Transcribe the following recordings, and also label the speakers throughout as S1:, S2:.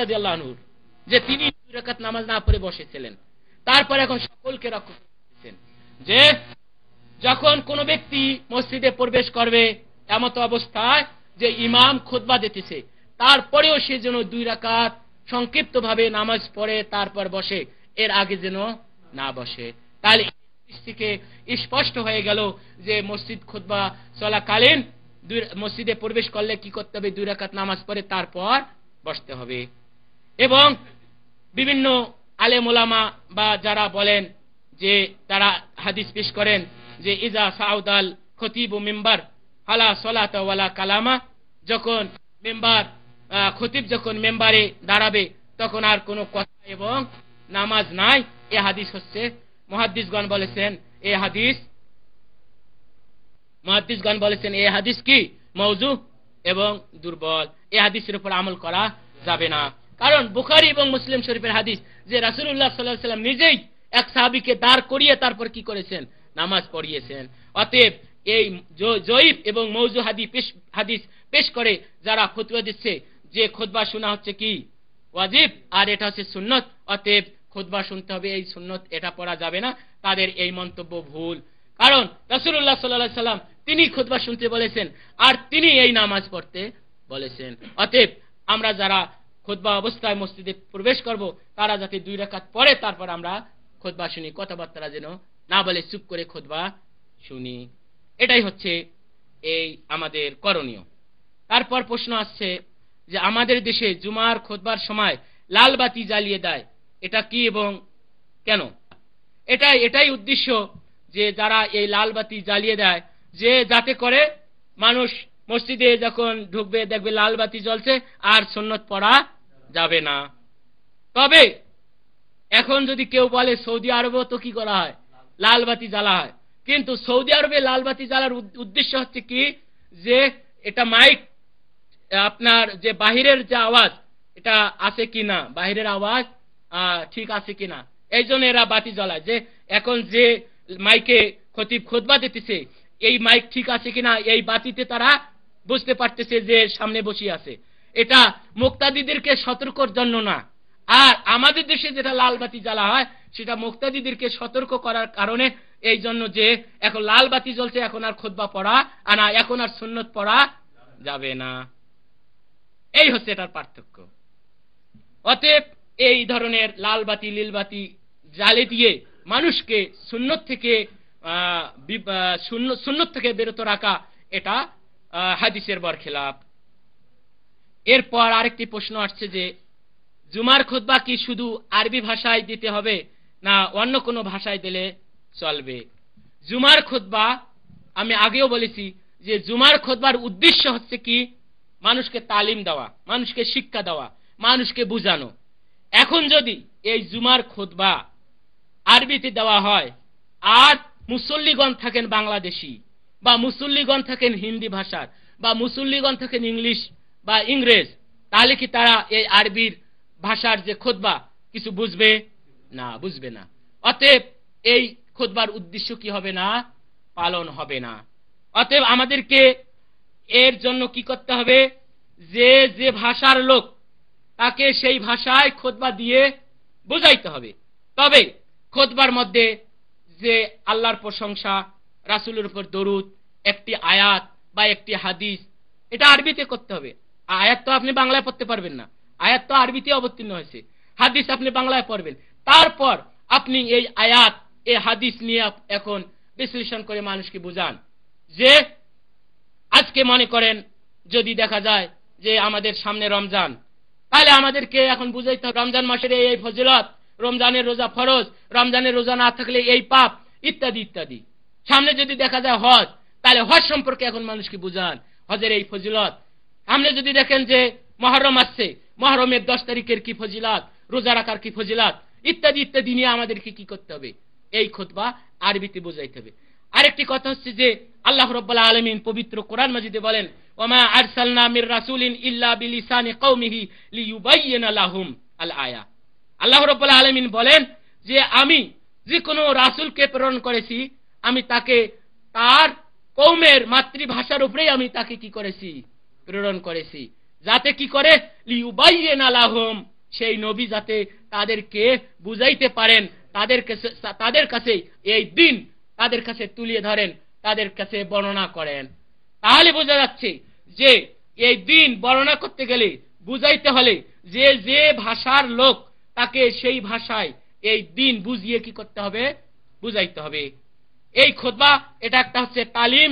S1: রাদিয়াল্লাহু আনহু যে তিনি 2 রাকাত নামাজ না পড়ে বসেছিলেন। তারপর এখন সকলকে লক্ষ্য করতেছেন যে যখন কোন ব্যক্তি মসজিদে প্রবেশ করবে এমত অবস্থায় যে ইমাম খুতবা দিতেছে, তারপরেও সে যেন 2 রাকাত সংক্ষিপ্তভাবে নামাজ পড়ে তারপর বসে, এর আগে যেন না বসে। তাহলে থেকে স্পষ্ট হয়ে গেল যে মসজিদ খুতবা চলাকালীন মসজিদে প্রবেশ করলে কি করতে হবে, 2 রাকাত নামাজ পড়ে তারপর বসতে হবে। এবং বিভিন্ন আলেম ওলামা বা যারা বলেন যে তারা হাদিস পেশ করেন যে ইজা সাউদাল খতিবু মিম্বার ফালা সালাতা ওয়ালা কালামা, যখন মেম্বার খতিব যখন মেম্বারে দাঁড়াবে তখন আর কোনো কথা এবং নামাজ নাই। এই হাদিস হচ্ছে মুহাদ্দিসগণ বলেছেন এই হাদিস কি মওযু এবং দুর্বল, এই হাদিসের উপর আমল করা যাবে না। কারণ বুখারী এবং মুসলিম শরীফের হাদিস যে রাসূলুল্লাহ সাল্লাল্লাহু আলাইহি ওয়াসাল্লাম নিজেই এক সাহাবীকে দাঁড় করিয়ে তারপর কি করেছেন, নামাজ পড়িয়েছেন। অতএব এই জয়ীফ এবং মওযু হাদিস পেশ করে যারা ফতোয়া দিচ্ছে যে খুতবা শোনা হচ্ছে কি ওয়াজিব আর এটা হচ্ছে সুন্নত, অতএব খুতবা শুনতে হবে, এই সুন্নত এটা পড়া যাবে না, তাদের এই মন্তব্য ভুল। কারণ রাসূলুল্লাহ সাল্লাল্লাহু আলাইহি ওয়াসাল্লাম তিনি খুতবা শুনতে বলেছেন আর তিনি এই নামাজ পড়তে বলেছেন। অতএব আমরা যারা খুতবা অবস্থায় মসজিদে প্রবেশ করব তারা যাতে 2 রাকাত পড়ে তারপর আমরা খুতবা শুনি, কথাবার্তা যেন না বলে চুপ করে খুতবা শুনি। এটাই হচ্ছে এই আমাদের করণীয়। তারপর প্রশ্ন আসছে যে আমাদের দেশে জুমার খুতবার সময় লাল বাতি জ্বালিয়ে দেয়, এটা কি এবং কেন? এটাই উদ্দেশ্য যে যারা এই লাল বাতি জ্বালিয়ে দেয় যে যাতে করে মানুষ মসজিদে যখন ঢুকবে দেখবে লাল বাতি জ্বলছে আর সুন্নত পড়া যাবে না। তবে এখন যদি কেউ বলে সৌদি আরবে তো কি করা হয়, লাল বাতি জ্বালা হয়, কিন্তু সৌদি আরবে লাল বাতি জ্বালার উদ্দেশ্য হচ্ছে কি যে এটা মাইক আপনার যে বাহিরের যে আওয়াজ এটা আছে কিনা, বাহিরের আওয়াজ ঠিক আছে কিনা, এই জন্য এরা বাতি জ্বালায় যে এখন যে মাইকে খতিব খুতবা দিতেছে এই মাইক ঠিক আছে কিনা, এই বাতিতে তারা বুঝতে পারতেছে যে সামনে বসে আছে। এটা মুক্তাদিদেরকে সতর্কর জন্য না। আর আমাদের দেশে যেটা লাল বাতি জ্বালা হয় সেটা মুক্তাদিদেরকে সতর্ক করার কারণে, এই জন্য যে এখন লাল বাতি জ্বলছে এখন আর খুতবা পড়া না, এখন আর সুন্নত পড়া যাবে না। এই হচ্ছে এটার পার্থক্য। অতএব এই ধরনের লাল বাতি নীল বাতি জ্বালিয়ে দিয়ে মানুষকে সুন্নত থেকে বিরত রাখা এটা হাদিসের বরখিলাফ। এরপর আরেকটি প্রশ্ন আসছে যে জুমার খুতবা কি শুধু আরবি ভাষায় দিতে হবে না অন্য কোনো ভাষায় দিলে চলবে? জুমার খুতবা আমি আগেও বলেছি যে জুমার খুতবার উদ্দেশ্য হচ্ছে কি মানুষকে তালিম দেওয়া, মানুষকে শিক্ষা দেওয়া, মানুষকে বুঝানো। এখন যদি এই জুমার খুতবা আরবিতে দেওয়া হয় আর মুসল্লিগণ থাকেন বাংলাদেশি বা মুসল্লিগণ থাকেন হিন্দি ভাষার বা মুসল্লিগণ থাকেন ইংলিশ বা ইংরেজ, তাহলে কি তারা এই আরবির ভাষার যে খুতবা কিছু বুঝবে না? বুঝবে না। অতএব এই খুতবার উদ্দেশ্য কি হবে না, পালন হবে না। অতএব আমাদেরকে এর জন্য কি করতে হবে, যে ভাষার লোক তাকে সেই ভাষায় খুতবা দিয়ে বুঝাইতে হবে। তবে খুতবার মধ্যে যে আল্লাহর প্রশংসা, রাসূলের উপর দরুদ, একটি আয়াত বা একটি হাদিস, এটা আরবিতে করতে হবে। আয়াত তো আপনি বাংলায় পড়তে পারবেন না, আয়াত তো আরবিতে অবতীর্ণ হয়েছে, হাদিস আপনি বাংলায় পড়বেন। তারপর আপনি এই আয়াত এই হাদিস নিয়ে এখন বিশ্লেষণ করে মানুষকে বুঝান। যে আজকে মনে করেন যদি দেখা যায় যে আমাদের সামনে রমজান, তাহলে আমাদেরকে এখন বুঝাইতে হবে রমজান মাসের এই ফজিলত, রমজানের রোজা ফরজ, রমজানের রোজা না থাকলে এই পাপ, ইত্যাদি ইত্যাদি। সামনে যদি দেখা যায় হজ, তাহলে হজ সম্পর্কে এখন মানুষকে বুঝান, হজের এই ফজিলত। সামনে যদি দেখেন যে মুহররম আসছে, মুহররমের 10 তারিখের কি ফজিলত, রোজা রাখার কি ফজিলত, ইত্যাদি ইত্যাদি নিয়ে আমাদেরকে কি করতে হবে, এই খুতবা আরবিতে বুঝাইতে হবে। আরেকটি কথা হচ্ছে যে আল্লাহ রাব্বুল আলামিন পবিত্র কোরআন মাজিদে বলেন ওমা আরসালনা মির রাসূলিন ইল্লা বিলিসানি কওমিহি লিয়ুবাইয়িনা লাহুম আল আয়া। আল্লাহ রাব্বুল আলামিন বলেন যে আমি যে কোনো রাসূলকে প্রেরণ করেছি আমি তাকে তার কওমের মাতৃভাষার উপরেই আমি তাকে কি করেছি, প্রেরণ করেছি। যাতে কি করে, লিউবাইয়িনা লাহুম, সেই নবী যাতে তাদেরকে বুঝাইতে পারেন, তাদের কাছে এই দিন তাদের কাছে তুলিয়ে ধরেন, তাদের কাছে বর্ণনা করেন। তাহলে বোঝা যাচ্ছে যে এই দিন বর্ণনা করতে গেলে, বুঝাইতে হলে, যে যে ভাষার লোক তাকে সেই ভাষায় এই দিন বুঝিয়ে কি করতে হবে, বুঝাইতে হবে। এই খুতবা এটা একটা হচ্ছে তালিম,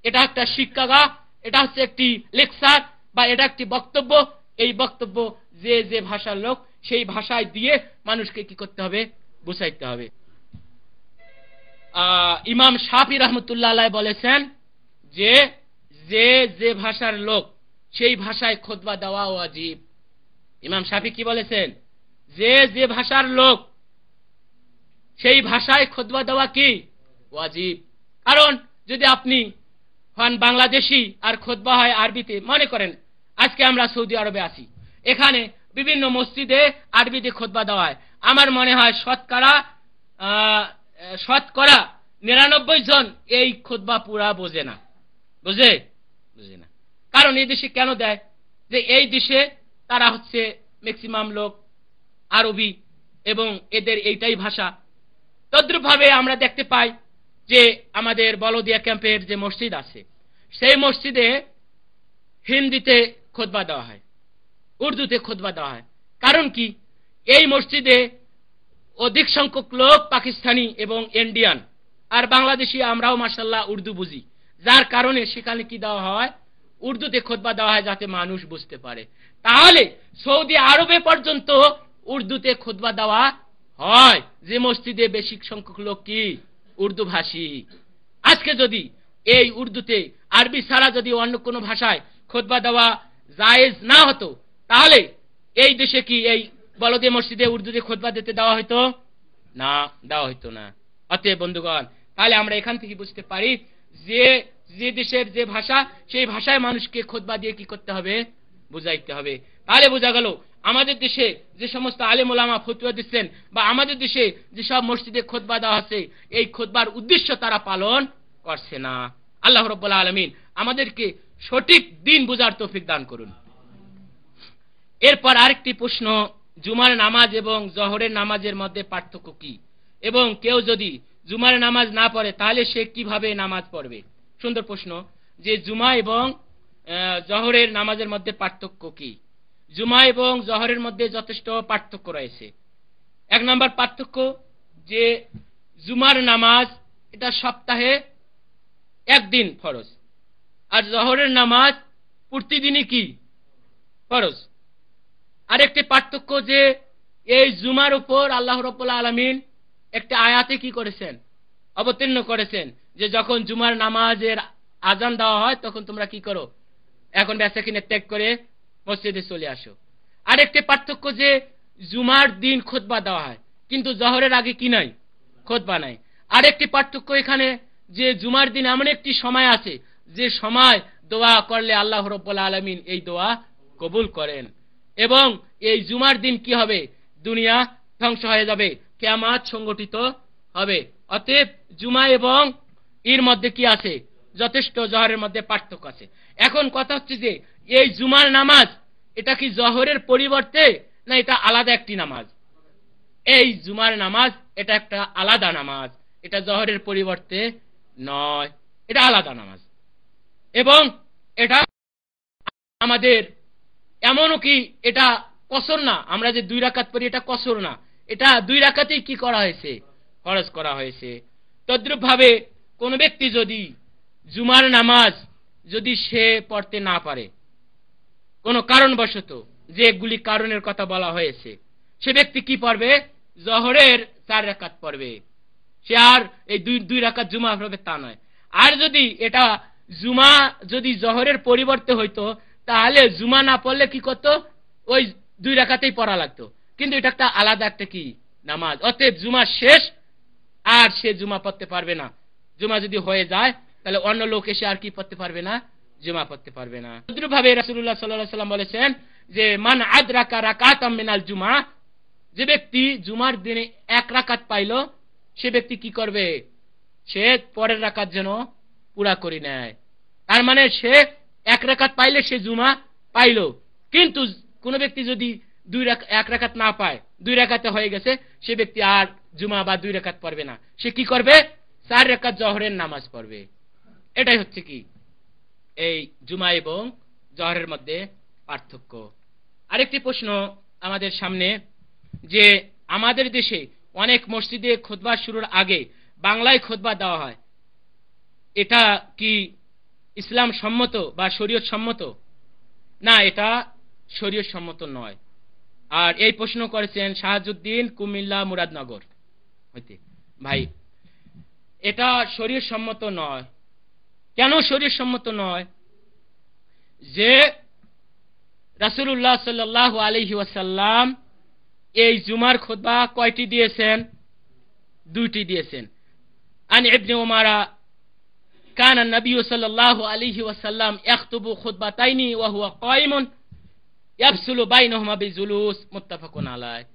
S1: এটা একটা শিক্ষাগা, এটা হচ্ছে একটি লেকচার বা এটা একটি বক্তব্য। এই বক্তব্য যে যে ভাষার লোক সেই ভাষায় দিয়ে মানুষকে কি করতে হবে, বুঝাইতে হবে। ইমাম শাফি রহমতুল্লাহ আলাইহি বলেছেন যে যে যে ভাষার লোক সেই ভাষায় খুতবা দেওয়া ওয়াজিব। ইমাম শাফি কি বলেছেন, যে যে ভাষার লোক সেই ভাষায় খুতবা দেওয়া কি ওয়াজিব। কারণ যদি আপনি হন বাংলাদেশি আর খুতবা হয় আরবিতে, মনে করেন আজকে আমরা সৌদি আরবে আছি, এখানে বিভিন্ন মসজিদে আরবিতে খুতবা দেওয়া হয়, আমার মনে হয় শতকরা 99 জন এই খুতবা পুরা বোঝে না। বুঝে না। কারণ এই দেশে কেন দেয়, যে এই দেশে তারা হচ্ছে ম্যাক্সিমাম লোক আরবি এবং এদের এইটাই ভাষা। তদ্রুপ ভাবে আমরা দেখতে পাই যে আমাদের বলদিয়া ক্যাম্পের যে মসজিদ আছে, সেই মসজিদে হিন্দিতে খুতবা দেওয়া হয়, উর্দুতে খুতবা দেওয়া হয়। কারণ কি, এই মসজিদে অধিক সংখ্যক লোক পাকিস্তানি এবং ইন্ডিয়ান, আর বাংলাদেশি আমরাও মাশাআল্লাহ উর্দু বুঝি, যার কারণে সেখানে কি দেওয়া হয়, উর্দুতে খুতবা দেওয়া হয় যাতে মানুষ বুঝতে পারে। তাহলে সৌদি আরবে পর্যন্ত উর্দুতে খুতবা দেওয়া হয়, যে মসজিদে বেশি সংখ্যক লোক কি উর্দু ভাষী। আজকে যদি এই উর্দুতে আরবি ছাড়া যদি অন্য কোনো ভাষায় খুতবা দেওয়া জায়েজ না হতো, তাহলে এই দেশে কি এই বলদিয়া মসজিদে উর্দুতে খুতবা দিতে দেওয়া হতো না, দেওয়া হতো না। অতএব বন্ধুগণ, তাহলে আমরা এখান থেকে বুঝতে পারি যে যে দেশের যে ভাষা সেই ভাষায় মানুষকে খুতবা দিয়ে কি করতে হবে, বুঝাইতে হবে। তাহলে বোঝা গেল আমাদের দেশে যে সমস্ত আলেম ওলামা ফতোয়া দিচ্ছেন বা আমাদের দেশে যে সব মসজিদে খুতবা দেওয়া আছে, এই খুতবার উদ্দেশ্য তারা পালন করছে না। আল্লাহ রাব্বুল আলামিন আমাদেরকে সঠিক দিন বুঝার তৌফিক দান করুন। এরপর আরেকটি প্রশ্ন, জুমার নামাজ এবং জোহরের নামাজের মধ্যে পার্থক্য কি, এবং কেউ যদি জুমার নামাজ না পড়ে তাহলে সে কিভাবে নামাজ পড়বে। সুন্দর প্রশ্ন, যে জুমা এবং জোহরের নামাজের মধ্যে পার্থক্য কি। জুমা এবং জোহরের মধ্যে যথেষ্ট পার্থক্য রয়েছে। এক নম্বর পার্থক্য, যে জুমার নামাজ এটা সপ্তাহে একদিন ফরজ, আর জোহরের নামাজ প্রতিদিনই কি ফরজ। আরেকটি পার্থক্য, যে এই জুমার উপর আল্লাহ রাব্বুল আলামিন একটা আয়াতে কি করেছেন, অবতীর্ণ করেছেন, যে যখন জুমার নামাজের আজান দেওয়া হয় তখন তোমরা কি করো, এখন বেচা কিনে ত্যাগ করে মসজিদে চলে আসো। আরেকটি পার্থক্য, যে জুমার দিন খুতবা দেওয়া হয় কিন্তু জোহরের আগে কি নাই, খুতবা নাই। আরেকটি পার্থক্য এখানে, যে জুমার দিন এমন একটি সময় আছে যে সময় দোয়া করলে আল্লাহ রাব্বুল আলামিন এই দোয়া কবুল করেন, এবং এই জুমার দিন কি হবে, দুনিয়া ধ্বংস হয়ে যাবে, কিয়ামত সংগঠিত হবে। অতএব জুমা এবং এর মধ্যে কি আছে, যথেষ্ট জোহরের মধ্যে পার্থক্য আছে। এখন কথা হচ্ছে যে এই জুমার নামাজ এটা কি জোহরের পরিবর্তে না এটা আলাদা একটি নামাজ। এই জুমার নামাজ এটা একটা আলাদা নামাজ, এটা জোহরের পরিবর্তে নয়, এটা আলাদা নামাজ। এবং এটা আমাদের এমনও কি এটা কসর না, আমরা যে 2 রাকাত পড়ি এটা কসর না, এটা 2 রাকাতেই কি করা হয়েছে, ফরজ করা হয়েছে। তদ্রুপ ভাবে কোন ব্যক্তি যদি জুমার নামাজ যদি সে পড়তে না পারে কোন কারণবশত, যেগুলি কারণের কথা বলা হয়েছে, সে ব্যক্তি কি পড়বে, জোহরের 4 রাকাত পড়বে, সে আর এই 2 রাকাত জুমা পড়বে তা নয়। আর যদি এটা জুমা যদি জোহরের পরিবর্তে হইতো তাহলে জুমা না পড়লে কি করতো, ওই 2 রাকাতেই পড়া লাগতো, কিন্তু এটা একটা আলাদা একটা কি নামাজ। অতএব জুমা শেষ আর সে জুমা পড়তে পারবে না। জুমা যদি হয়ে যায় তাহলে অন্য লোক এসে আর কি পড়তে পারবে না, জুমা পড়তে পারবে না। তদ্রুপভাবে রাসূলুল্লাহ সাল্লাল্লাহু আলাইহি ওয়াসাল্লাম বলেছেন যে মান আদরাকা রাকাতাম মিনাল জুমা, যে ব্যক্তি জুমার দিনে 1 রাকাত পাইল সে ব্যক্তি কি করবে, সে পরের রাকাত যেন পুরা করে নেয়। তার মানে সে 1 রাকাত পাইলে সে জুমা পাইল, কিন্তু কোন ব্যক্তি যদি এক রাকাত না পায়, 2 রাকাতে হয়ে গেছে, সে ব্যক্তি আর জুমা বা 2 রাকাত পড়বে না, সে কি করবে? 4 রাকাত জোহরের নামাজ পড়বে। এটাই হচ্ছে কি এই জুমা এবং জোহরের মধ্যে পার্থক্য। আরেকটি প্রশ্ন আমাদের সামনে, যে আমাদের দেশে অনেক মসজিদে খুতবা শুরুর আগে বাংলায় খুতবা দেওয়া হয়, এটা কি ইসলাম সম্মত বা শরীয়ত সম্মত? না, এটা শরীয়ত সম্মত নয়। আর এই প্রশ্ন করেছেন শাহাজউদ্দিন, কুমিল্লা মুরাদনগর হইতে। ভাই, এটা শরীয়ত সম্মত নয়। কেন শরীয়ত সম্মত নয়? যে রাসূলুল্লাহ সাল্লাল্লাহু আলাইহি ওয়াসাল্লাম এই জুমার খুতবা কয়টি দিয়েছেন? 2টি দিয়েছেন। আন ইবনে উমারা কানা নবী সাল্লাল্লাহু আলাইহি ওয়াসাল্লাম ইয়াখতুবু খুতবাতাইনি ওয়া হুয়া কায়িমুন ইয়াফসুলু বাইনাহুমা বিজুলুস, মুত্তাফাকুন আলাইহি।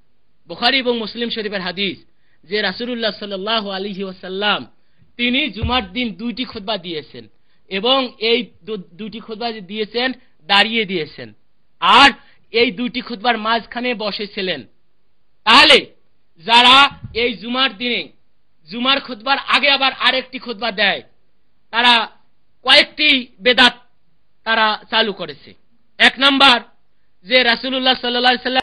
S1: বুখারী এবং মুসলিম শরীফের হাদিস যে রাসূলুল্লাহ সাল্লাল্লাহু আলাইহি ওয়াসাল্লাম তিনি জুমার দিন 2টি খুতবা দিয়েছেন, এবং এই 2টি খুতবা যে দিয়েছেন দাঁড়িয়ে দিয়েছেন, আর এই 2টি খুতবার মাঝখানে বসেছিলেন। তাহলে যারা এই জুমার দিনে জুমার খুতবার আগে আবার আরেকটি খুতবা দেয়, তারা কয়েকটি বেদাত তারা চালু করেছে। 1 নাম্বার, যে রাসূলুল্লাহ সাল্লাল্লাহু আলাইহি ওয়াসাল্লাম